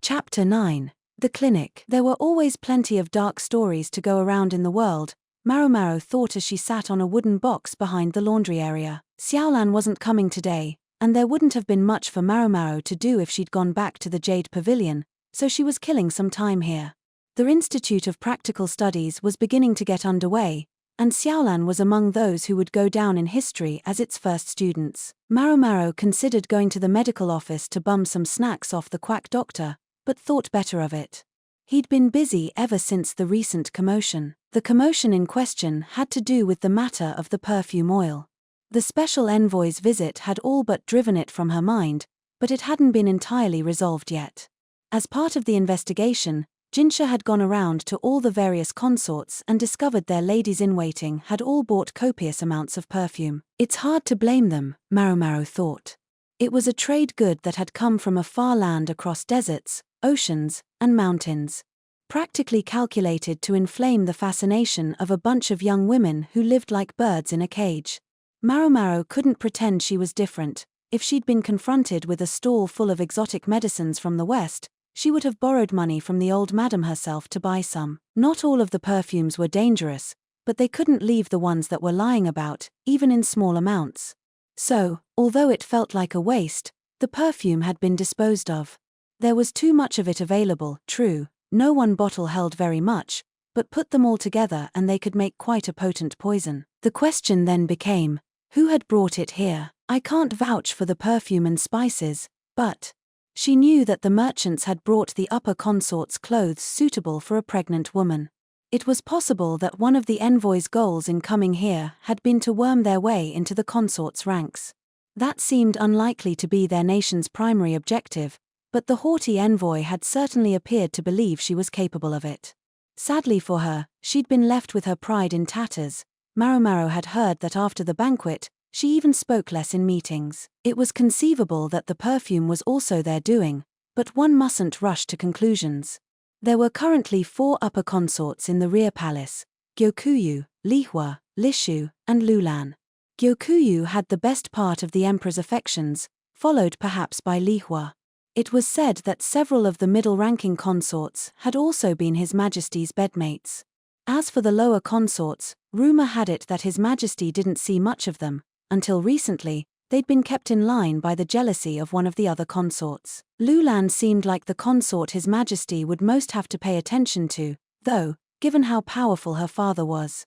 Chapter 9. The Clinic. There were always plenty of dark stories to go around in the world, Maomao thought as she sat on a wooden box behind the laundry area. Xiaolan wasn't coming today, and there wouldn't have been much for Maomao to do if she'd gone back to the Jade Pavilion, so she was killing some time here. The Institute of Practical Studies was beginning to get underway, and Xiaolan was among those who would go down in history as its first students. Maomao considered going to the medical office to bum some snacks off the quack doctor, but thought better of it. He'd been busy ever since the recent commotion. The commotion in question had to do with the matter of the perfume oil. The special envoy's visit had all but driven it from her mind, but it hadn't been entirely resolved yet. As part of the investigation, Jinshi had gone around to all the various consorts and discovered their ladies-in-waiting had all bought copious amounts of perfume. It's hard to blame them, Maomao thought. It was a trade good that had come from a far land across deserts, oceans, and mountains, practically calculated to inflame the fascination of a bunch of young women who lived like birds in a cage. Maomao couldn't pretend she was different. If she'd been confronted with a stall full of exotic medicines from the West, she would have borrowed money from the old madam herself to buy some. Not all of the perfumes were dangerous, but they couldn't leave the ones that were lying about, even in small amounts. So, although it felt like a waste, the perfume had been disposed of. There was too much of it available, true, no one bottle held very much, but put them all together and they could make quite a potent poison. The question then became, who had brought it here? I can't vouch for the perfume and spices, but she knew that the merchants had brought the upper consorts clothes suitable for a pregnant woman. It was possible that one of the envoy's goals in coming here had been to worm their way into the consorts' ranks. That seemed unlikely to be their nation's primary objective, but the haughty envoy had certainly appeared to believe she was capable of it. Sadly for her, she'd been left with her pride in tatters. Maomao had heard that after the banquet, she even spoke less in meetings. It was conceivable that the perfume was also their doing, but one mustn't rush to conclusions. There were currently 4 upper consorts in the rear palace: Gyokuyu, Lihua, Lishu, and Lulan. Gyokuyu had the best part of the emperor's affections, followed perhaps by Lihua. It was said that several of the middle-ranking consorts had also been His Majesty's bedmates. As for the lower consorts, rumor had it that His Majesty didn't see much of them. Until recently, they'd been kept in line by the jealousy of one of the other consorts. Lulan seemed like the consort His Majesty would most have to pay attention to, though, given how powerful her father was.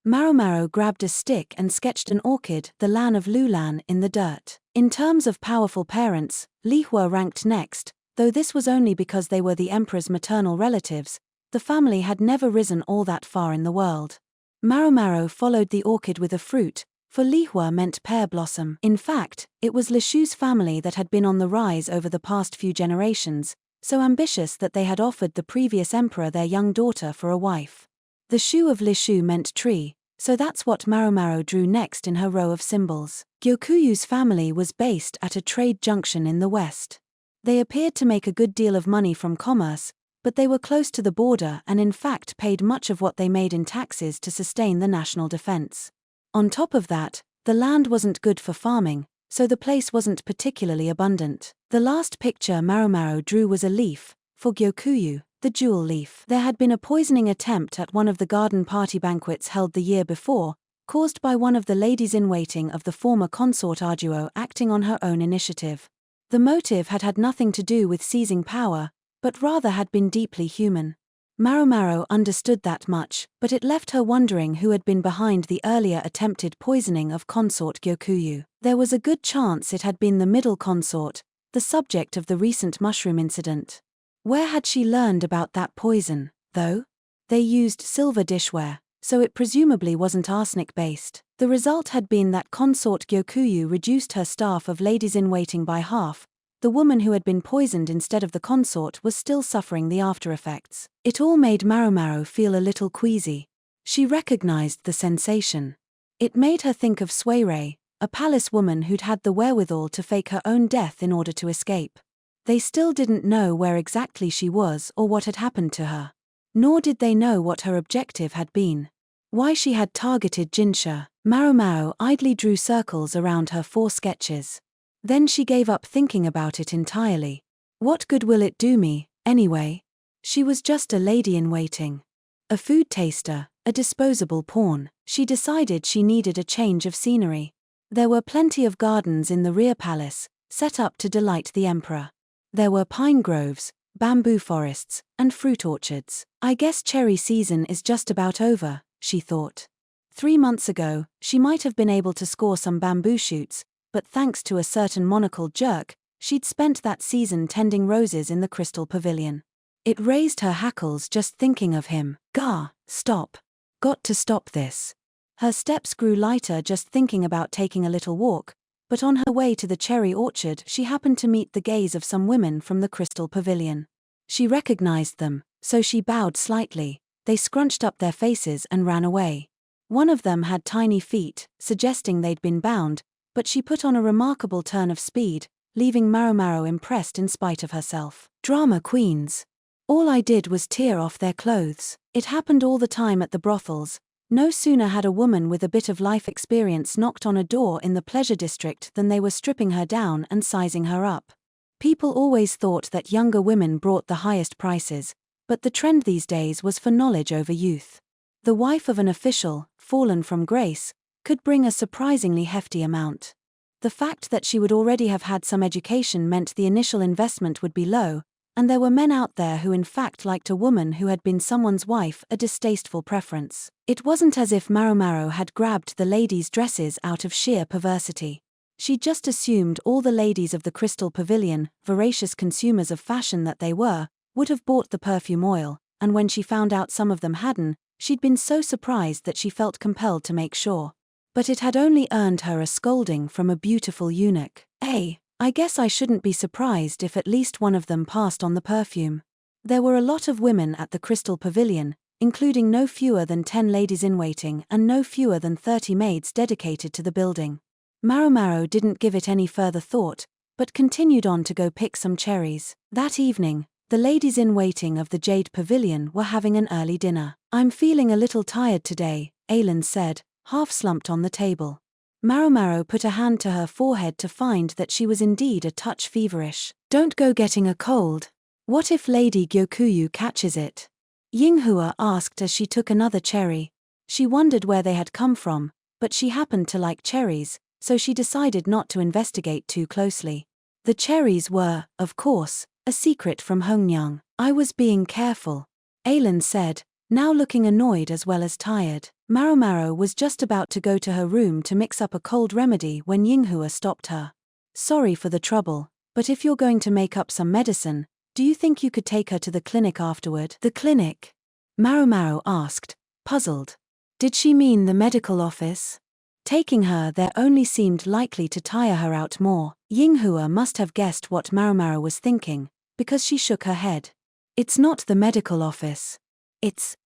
Maomao grabbed a stick and sketched an orchid, the Lan of Lulan, in the dirt. In terms of powerful parents, Lihua ranked next, though this was only because they were the emperor's maternal relatives. The family had never risen all that far in the world. Maomao followed the orchid with a fruit, for Lihua meant pear blossom. In fact, it was Lishu's family that had been on the rise over the past few generations, so ambitious that they had offered the previous emperor their young daughter for a wife. The shu of Lishu meant tree, so that's what Maomao drew next in her row of symbols. Gyokuyu's family was based at a trade junction in the west. They appeared to make a good deal of money from commerce, but they were close to the border and in fact paid much of what they made in taxes to sustain the national defense. On top of that, the land wasn't good for farming, so the place wasn't particularly abundant. The last picture Maomao drew was a leaf, for Gyokuyu, the jewel leaf. There had been a poisoning attempt at one of the garden party banquets held the year before, caused by one of the ladies-in-waiting of the former consort Arduo acting on her own initiative. The motive had nothing to do with seizing power, but rather had been deeply human. Maomao understood that much, but it left her wondering who had been behind the earlier attempted poisoning of consort Gyokuyu. There was a good chance it had been the middle consort, the subject of the recent mushroom incident. Where had she learned about that poison, though? They used silver dishware, so it presumably wasn't arsenic-based. The result had been that consort Gyokuyu reduced her staff of ladies-in-waiting by half. The woman who had been poisoned instead of the consort was still suffering the after-effects. It all made Maomao feel a little queasy. She recognized the sensation. It made her think of Suirei, a palace woman who'd had the wherewithal to fake her own death in order to escape. They still didn't know where exactly she was or what had happened to her. Nor did they know what her objective had been. Why she had targeted Jinshi. Maomao idly drew circles around her 4 sketches. Then she gave up thinking about it entirely. What good will it do me, anyway? She was just a lady-in-waiting. A food taster, a disposable pawn. She decided she needed a change of scenery. There were plenty of gardens in the rear palace, set up to delight the emperor. There were pine groves, bamboo forests, and fruit orchards. I guess cherry season is just about over, she thought. 3 months ago, she might have been able to score some bamboo shoots, but thanks to a certain monocled jerk, she'd spent that season tending roses in the crystal pavilion. It raised her hackles just thinking of him. Gah, stop. Got to stop this. Her steps grew lighter just thinking about taking a little walk, but on her way to the cherry orchard she happened to meet the gaze of some women from the crystal pavilion. She recognized them, so she bowed slightly. They scrunched up their faces and ran away. One of them had tiny feet, suggesting they'd been bound, but she put on a remarkable turn of speed, leaving Maomao impressed in spite of herself. Drama queens. All I did was tear off their clothes. It happened all the time at the brothels. No sooner had a woman with a bit of life experience knocked on a door in the pleasure district than they were stripping her down and sizing her up. People always thought that younger women brought the highest prices, but the trend these days was for knowledge over youth. The wife of an official, fallen from grace, could bring a surprisingly hefty amount. The fact that she would already have had some education meant the initial investment would be low, and there were men out there who in fact liked a woman who had been someone's wife, a distasteful preference. It wasn't as if Maomao had grabbed the ladies' dresses out of sheer perversity. She just assumed all the ladies of the Crystal Pavilion, voracious consumers of fashion that they were, would have bought the perfume oil, and when she found out some of them hadn't, she'd been so surprised that she felt compelled to make sure. But it had only earned her a scolding from a beautiful eunuch. Hey, I guess I shouldn't be surprised if at least one of them passed on the perfume. There were a lot of women at the Crystal Pavilion, including no fewer than 10 ladies-in-waiting and no fewer than 30 maids dedicated to the building. Maomao didn't give it any further thought, but continued on to go pick some cherries. That evening, the ladies-in-waiting of the Jade Pavilion were having an early dinner. I'm feeling a little tired today, Aylin said, half slumped on the table. Maomao put a hand to her forehead to find that she was indeed a touch feverish. Don't go getting a cold. What if Lady Gyokuyu catches it? Yinghua asked as she took another cherry. She wondered where they had come from, but she happened to like cherries, so she decided not to investigate too closely. The cherries were, of course, a secret from Hongyang. I was being careful, Aylin said, now looking annoyed as well as tired. Maomao was just about to go to her room to mix up a cold remedy when Yinghua stopped her. Sorry for the trouble, but if you're going to make up some medicine, do you think you could take her to the clinic afterward? The clinic? Maomao asked, puzzled. Did she mean the medical office? Taking her there only seemed likely to tire her out more. Yinghua must have guessed what Maomao was thinking, because she shook her head. It's not the medical office. It's,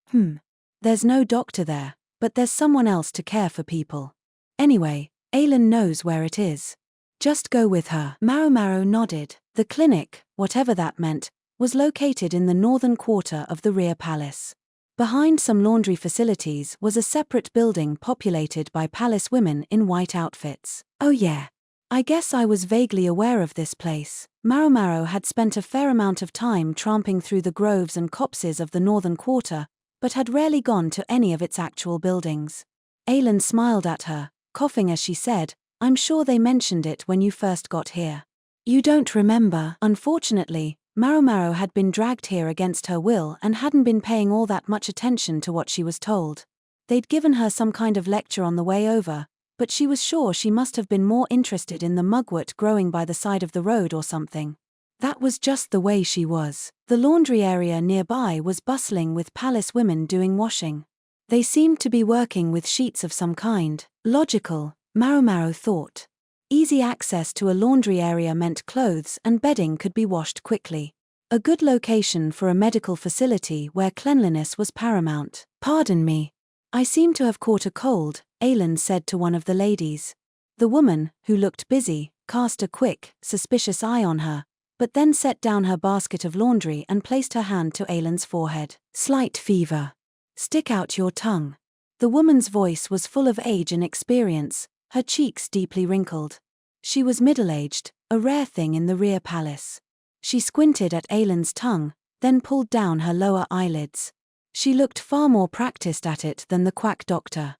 There's no doctor there, but there's someone else to care for people. Anyway, Aylin knows where it is. Just go with her. Maomao nodded. The clinic, whatever that meant, was located in the northern quarter of the rear palace. Behind some laundry facilities was a separate building populated by palace women in white outfits. Oh yeah. I guess I was vaguely aware of this place. Maomao had spent a fair amount of time tramping through the groves and copses of the northern quarter, but had rarely gone to any of its actual buildings. Aylin smiled at her, coughing as she said, I'm sure they mentioned it when you first got here. You don't remember? Unfortunately, Maomao had been dragged here against her will and hadn't been paying all that much attention to what she was told. They'd given her some kind of lecture on the way over, but she was sure she must have been more interested in the mugwort growing by the side of the road or something. That was just the way she was. The laundry area nearby was bustling with palace women doing washing. They seemed to be working with sheets of some kind. Logical, Maomao thought. Easy access to a laundry area meant clothes and bedding could be washed quickly. A good location for a medical facility where cleanliness was paramount. Pardon me. I seem to have caught a cold, Aylin said to one of the ladies. The woman, who looked busy, cast a quick, suspicious eye on her, but then set down her basket of laundry and placed her hand to Aylin's forehead. Slight fever. Stick out your tongue. The woman's voice was full of age and experience, her cheeks deeply wrinkled. She was middle-aged, a rare thing in the rear palace. She squinted at Aylan's tongue, then pulled down her lower eyelids. She looked far more practiced at it than the quack doctor.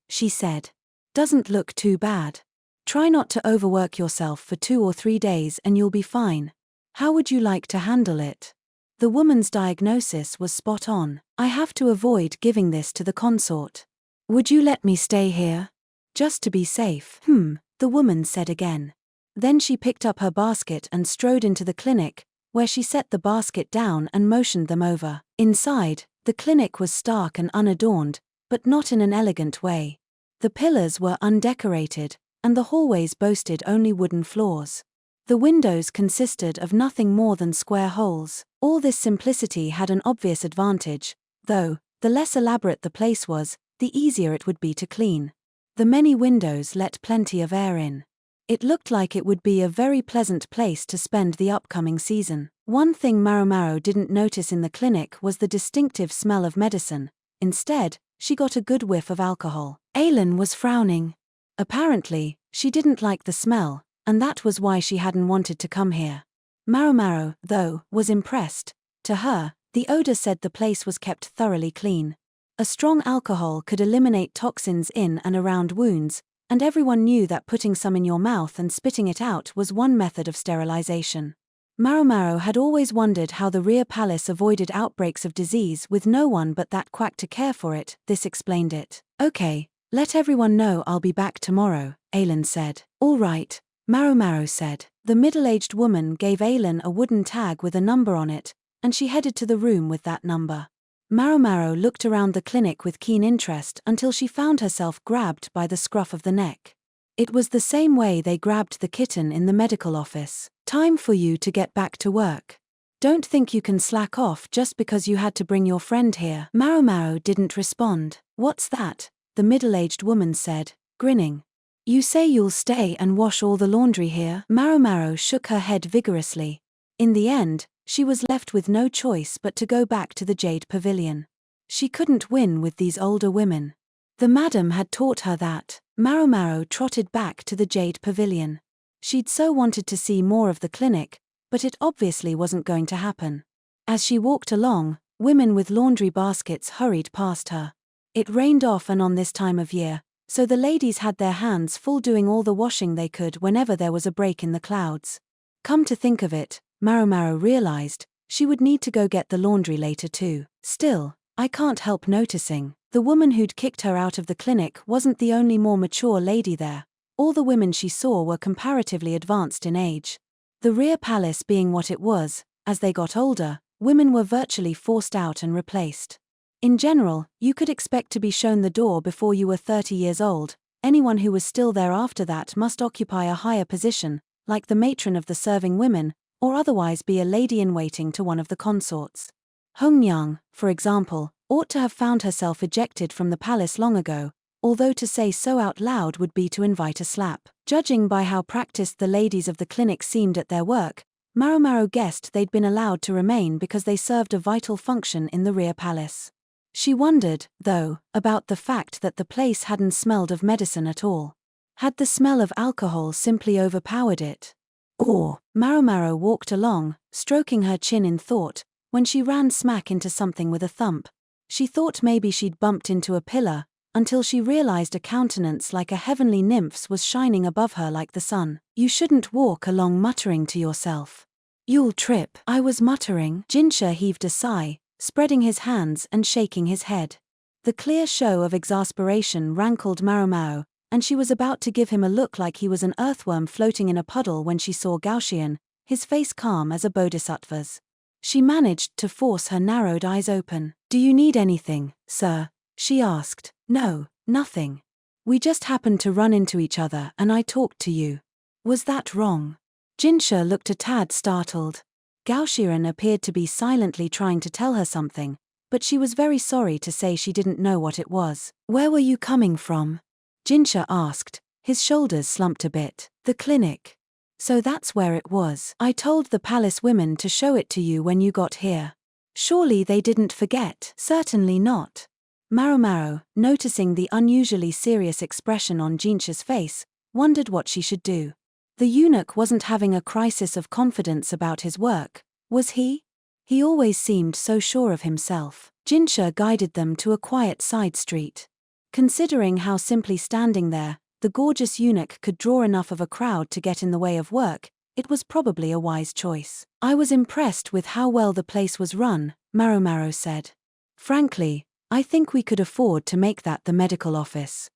She said. Doesn't look too bad. Try not to overwork yourself for 2 or 3 days and you'll be fine. How would you like to handle it? The woman's diagnosis was spot on. I have to avoid giving this to the consort. Would you let me stay here? Just to be safe. The woman said again. Then she picked up her basket and strode into the clinic, where she set the basket down and motioned them over. Inside, the clinic was stark and unadorned, but not in an elegant way. The pillars were undecorated, and the hallways boasted only wooden floors. The windows consisted of nothing more than square holes. All this simplicity had an obvious advantage, though, the less elaborate the place was, the easier it would be to clean. The many windows let plenty of air in. It looked like it would be a very pleasant place to spend the upcoming season. One thing Maomao didn't notice in the clinic was the distinctive smell of medicine. Instead, she got a good whiff of alcohol. Aylan was frowning. Apparently, she didn't like the smell, and that was why she hadn't wanted to come here. Maomao, though, was impressed. To her, the odor said the place was kept thoroughly clean. A strong alcohol could eliminate toxins in and around wounds, and everyone knew that putting some in your mouth and spitting it out was one method of sterilization. Maomao had always wondered how the rear palace avoided outbreaks of disease with no one but that quack to care for it. This explained it. Okay, let everyone know I'll be back tomorrow, Aylan said. All right, Maomao said. The middle-aged woman gave Aylan a wooden tag with a number on it, and she headed to the room with that number. Maomao looked around the clinic with keen interest until she found herself grabbed by the scruff of the neck. It was the same way they grabbed the kitten in the medical office. Time for you to get back to work. Don't think you can slack off just because you had to bring your friend here. Maomao didn't respond. What's that? The middle-aged woman said, grinning. You say you'll stay and wash all the laundry here? Maomao shook her head vigorously. In the end, she was left with no choice but to go back to the Jade Pavilion. She couldn't win with these older women. The madam had taught her that. Maomao trotted back to the Jade Pavilion. She'd so wanted to see more of the clinic, but it obviously wasn't going to happen. As she walked along, women with laundry baskets hurried past her. It rained off and on this time of year, so the ladies had their hands full doing all the washing they could whenever there was a break in the clouds. Come to think of it, Maomao realized, she would need to go get the laundry later too. Still, I can't help noticing, the woman who'd kicked her out of the clinic wasn't the only more mature lady there. All the women she saw were comparatively advanced in age. The rear palace being what it was, as they got older, women were virtually forced out and replaced. In general, you could expect to be shown the door before you were 30 years old. Anyone who was still there after that must occupy a higher position, like the matron of the serving women, or otherwise be a lady-in-waiting to one of the consorts. Hougong, for example, ought to have found herself ejected from the palace long ago, although to say so out loud would be to invite a slap. Judging by how practiced the ladies of the clinic seemed at their work, Maomao guessed they'd been allowed to remain because they served a vital function in the rear palace. She wondered, though, about the fact that the place hadn't smelled of medicine at all. Had the smell of alcohol simply overpowered it? Or, Maomao walked along, stroking her chin in thought, when she ran smack into something with a thump. She thought maybe she'd bumped into a pillar, until she realized a countenance like a heavenly nymph's was shining above her like the sun. You shouldn't walk along muttering to yourself. You'll trip. I was muttering. Jinshi heaved a sigh, spreading his hands and shaking his head. The clear show of exasperation rankled Maomao, and she was about to give him a look like he was an earthworm floating in a puddle when she saw Gaoxian, his face calm as a bodhisattva's. She managed to force her narrowed eyes open. Do you need anything, sir? She asked. No, nothing. We just happened to run into each other and I talked to you. Was that wrong? Jinshi looked a tad startled. Gaoxian appeared to be silently trying to tell her something, but she was very sorry to say she didn't know what it was. Where were you coming from? Jinshi asked, his shoulders slumped a bit. The clinic. So that's where it was. I told the palace women to show it to you when you got here. Surely they didn't forget. Certainly not. Maomao, noticing the unusually serious expression on Jinshi's face, wondered what she should do. The eunuch wasn't having a crisis of confidence about his work, was he? He always seemed so sure of himself. Jinshi guided them to a quiet side street. Considering how simply standing there, the gorgeous eunuch could draw enough of a crowd to get in the way of work, it was probably a wise choice. I was impressed with how well the place was run, Maomao said. Frankly, I think we could afford to make that the medical office.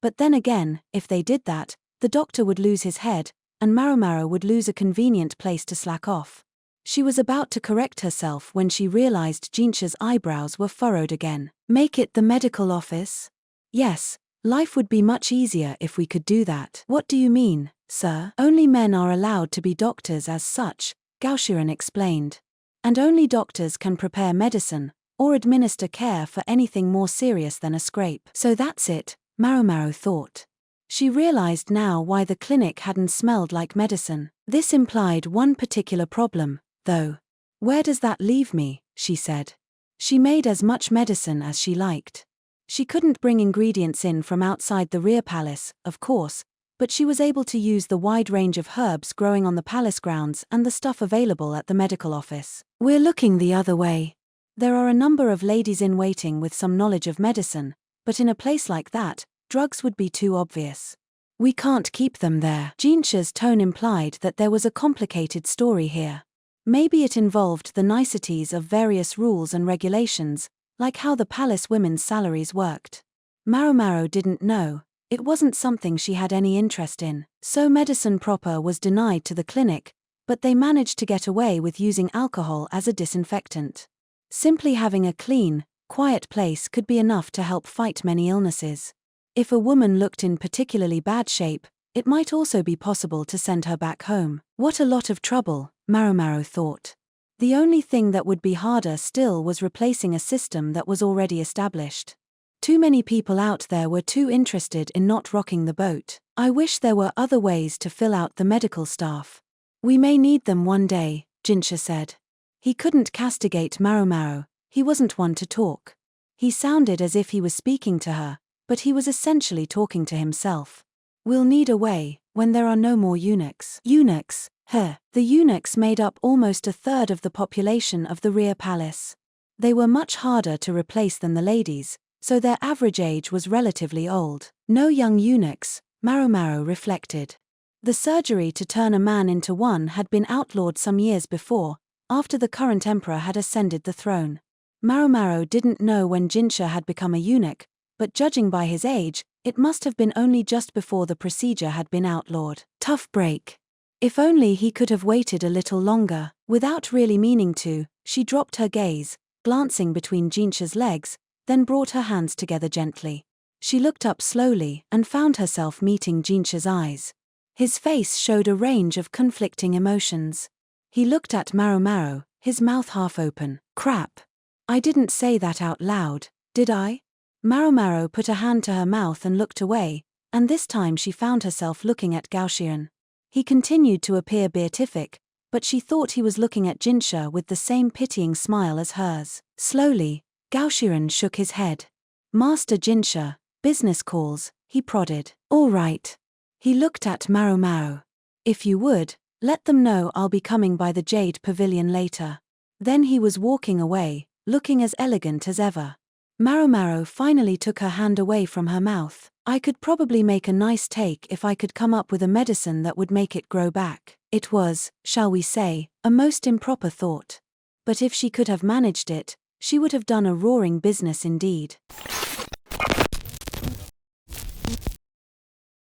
But then again, if they did that, the doctor would lose his head, and Maomao would lose a convenient place to slack off. She was about to correct herself when she realized Jinshi's eyebrows were furrowed again. Make it the medical office? Yes, life would be much easier if we could do that. What do you mean, sir? Only men are allowed to be doctors as such, Gaoshiren explained. And only doctors can prepare medicine, or administer care for anything more serious than a scrape. So that's it, Maomao thought. She realized now why the clinic hadn't smelled like medicine. This implied one particular problem, though. Where does that leave me? She said. She made as much medicine as she liked. She couldn't bring ingredients in from outside the rear palace, of course, but she was able to use the wide range of herbs growing on the palace grounds and the stuff available at the medical office. We're looking the other way. There are a number of ladies in waiting with some knowledge of medicine, but in a place like that, drugs would be too obvious. We can't keep them there. Jinshi's tone implied that there was a complicated story here. Maybe it involved the niceties of various rules and regulations, like how the palace women's salaries worked. Maomao didn't know. It wasn't something she had any interest in. So medicine proper was denied to the clinic, but they managed to get away with using alcohol as a disinfectant. Simply having a clean, quiet place could be enough to help fight many illnesses. If a woman looked in particularly bad shape, it might also be possible to send her back home. What a lot of trouble, Maomao thought. The only thing that would be harder still was replacing a system that was already established. Too many people out there were too interested in not rocking the boat. I wish there were other ways to fill out the medical staff. We may need them one day, Jinshi said. He couldn't castigate Maomao, he wasn't one to talk. He sounded as if he was speaking to her, but he was essentially talking to himself. We'll need a way, when there are no more eunuchs. Eunuchs? The eunuchs made up almost a third of the population of the rear palace. They were much harder to replace than the ladies, so their average age was relatively old. No young eunuchs, Maomao reflected. The surgery to turn a man into one had been outlawed some years before, after the current emperor had ascended the throne. Maomao didn't know when Jinshi had become a eunuch, but judging by his age, it must have been only just before the procedure had been outlawed. Tough break. If only he could have waited a little longer. Without really meaning to, she dropped her gaze, glancing between Jinshi's legs, then brought her hands together gently. She looked up slowly and found herself meeting Jinshi's eyes. His face showed a range of conflicting emotions. He looked at Maomao, his mouth half open. Crap. I didn't say that out loud, did I? Maomao put a hand to her mouth and looked away, and this time she found herself looking at Gaoshiren. He continued to appear beatific, but she thought he was looking at Jinshi with the same pitying smile as hers. Slowly, Gaoshiren shook his head. Master Jinshi, business calls, he prodded. All right. He looked at Maomao. If you would, let them know I'll be coming by the Jade Pavilion later. Then he was walking away, looking as elegant as ever. Maomao finally took her hand away from her mouth. I could probably make a nice take if I could come up with a medicine that would make it grow back. It was, shall we say, a most improper thought. But if she could have managed it, she would have done a roaring business indeed.